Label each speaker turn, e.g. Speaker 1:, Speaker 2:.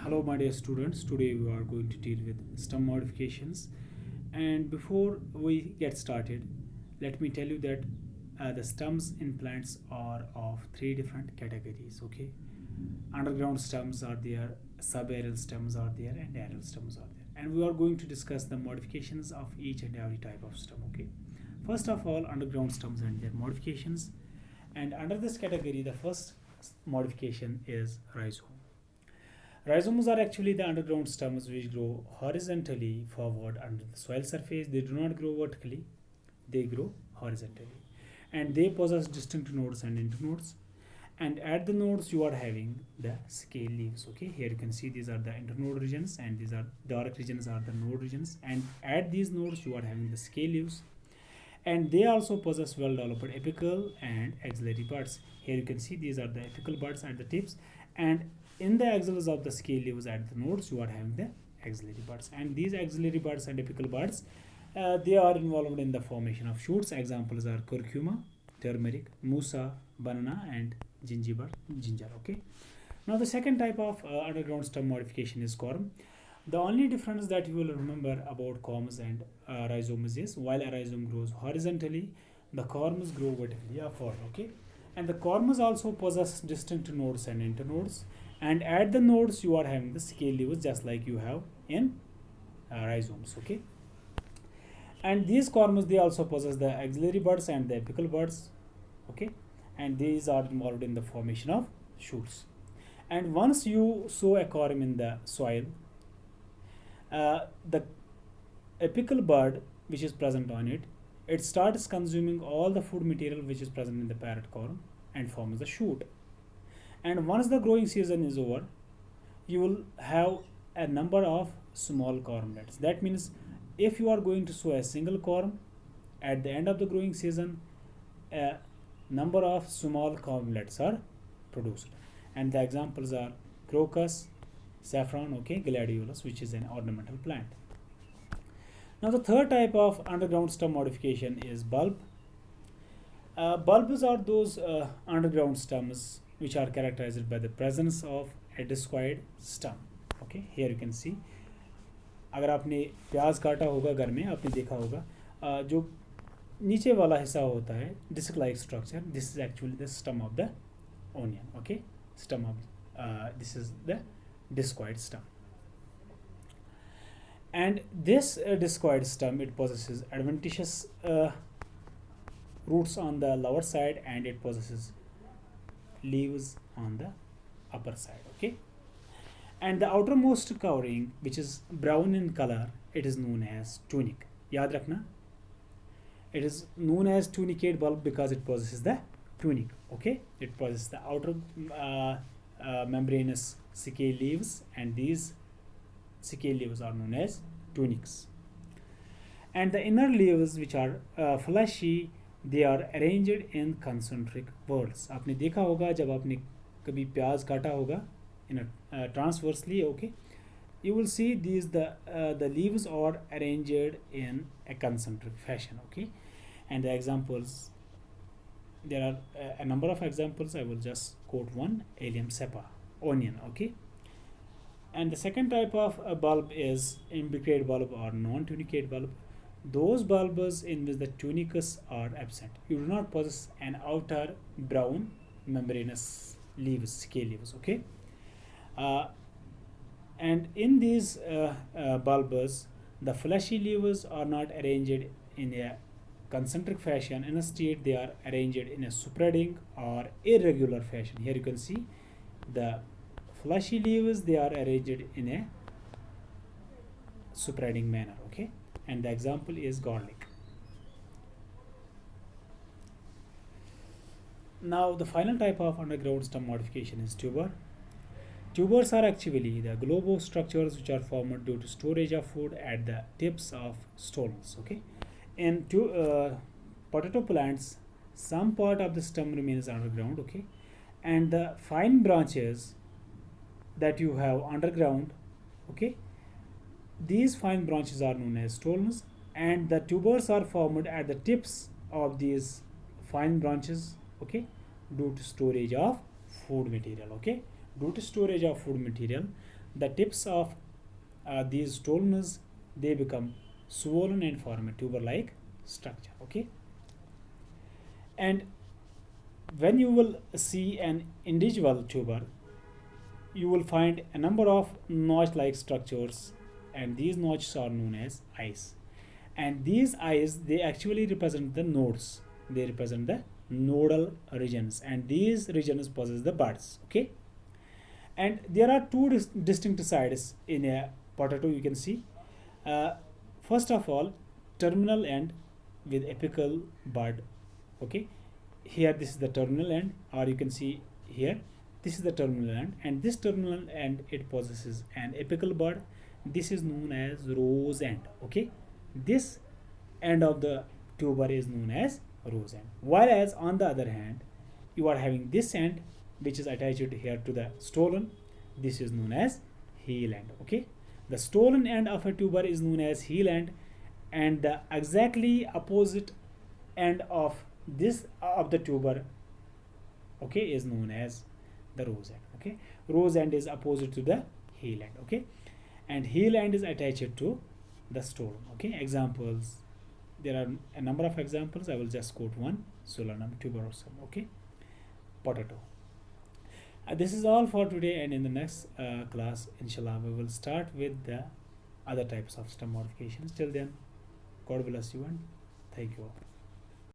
Speaker 1: Hello my dear students, today we are going to deal with stem modifications, and before we get started, let me tell you that the stems in plants are of three different categories. Okay, underground stems are there, subaerial stems are there, and aerial stems are there, and we are going to discuss the modifications of each and every type of stem. Okay, first of all, underground stems and their modifications, and under this category the first modification is rhizome. Rhizomes are actually the underground stems which grow horizontally forward under the soil surface. They do not grow vertically, they grow horizontally. And they possess distinct nodes and internodes. And at the nodes, you are having the scale leaves. Okay, here you can see these are the internode regions, and these are dark regions are the node regions. And at these nodes, you are having the scale leaves. And they also possess well developed apical and axillary buds. Here you can see these are the apical buds at the tips, and in the axils of the scale leaves at the nodes, you are having the axillary buds. And these axillary buds and apical buds, they are involved in the formation of shoots. Examples are curcuma, turmeric, musa, banana, and ginger. Okay. Now the second type of underground stem modification is quorum. The only difference that you will remember about corms and rhizomes is while a rhizome grows horizontally, the corms grow vertically upward. Okay, and the corms also possess distinct nodes and internodes, and at the nodes you are having the scale leaves just like you have in rhizomes. Okay, and these corms they also possess the axillary buds and the apical buds. Okay, and these are involved in the formation of shoots. And once you sow a corm in the soil, the apical bud which is present on it, it starts consuming all the food material which is present in the parent corm and forms the shoot. And once the growing season is over, you will have a number of small cormlets. That means if you are going to sow a single corm, at the end of the growing season, a number of small cormlets are produced. And the examples are crocus, saffron, okay, gladiolus, which is an ornamental plant. Now the third type of underground stem modification is bulb. Bulbs are those underground stems which are characterized by the presence of a discoid stem. Okay, here you can see. अगर आपने प्याज काटा होगा घर में, आपने देखा होगा जो नीचे वाला हिस्सा होता है disc like structure, this is actually the stem of the onion. Okay, stem of this is the discoid stem. And this discoid stem, it possesses adventitious roots on the lower side, and it possesses leaves on the upper side. Okay, and the outermost covering, which is brown in color, it is known as tunic. याद रखना, it is known as tunicate bulb because it possesses the tunic. Okay, it possesses the outer membranous scale leaves, and these scale leaves are known as tunics. And the inner leaves, which are fleshy, they are arranged in concentric whorls. आपने देखा होगा जब आपने कभी प्याज काटा होगा in a transversely, okay, you will see these the leaves are arranged in a concentric fashion. Okay, and the examples, there are a number of examples. I will just quote one: Allium cepa, onion. Okay, and the second type of bulb is Invacare bulb or non-tunicate bulb. Those bulbs in which the tunicus are absent. You do not possess an outer brown membranous leaves, scale leaves. Okay, and in these bulbs, the fleshy leaves are not arranged in a concentric fashion. Instead, they are arranged in a spreading or irregular fashion. Here you can see the fleshy leaves, they are arranged in a spreading manner. Okay, and the example is garlic. Now the final type of underground stem modification is tuber. Tubers are actually the globo structures which are formed due to storage of food at the tips of stolons. Okay, in potato plants, some part of the stem remains underground. Okay, and the fine branches that you have underground, okay, these fine branches are known as stolons, and the tubers are formed at the tips of these fine branches. Okay, due to storage of food material. Okay, due to storage of food material, the tips of these stolons, they become swollen and form a tuber-like structure. Okay, and when you will see an individual tuber, you will find a number of notch-like structures, and these notches are known as eyes. And these eyes, they actually represent the nodes. They represent the nodal regions, and these regions possess the buds. Okay, and there are two distinct sides in a potato. You can see, uh, first of all, terminal end with apical bud. Okay, here this is the terminal end, or you can see here this is the terminal end, and this terminal end, it possesses an apical bud. This is known as rose end. Okay, this end of the tuber is known as rose end, whereas on the other hand, you are having this end which is attached here to the stolon. This is known as heel end. Okay, the stolon end of a tuber is known as heel end, and the exactly opposite end of this of the tuber, okay, is known as the rose end. Okay, rose end is opposite to the heel end. Okay, and heel end is attached to the stolon. Okay, examples, there are a number of examples. I will just quote one: Solanum tuberosum. Okay, potato. This is all for today, and in the next class, inshallah, we will start with the other types of stem modifications. Till then, God bless you and thank you all.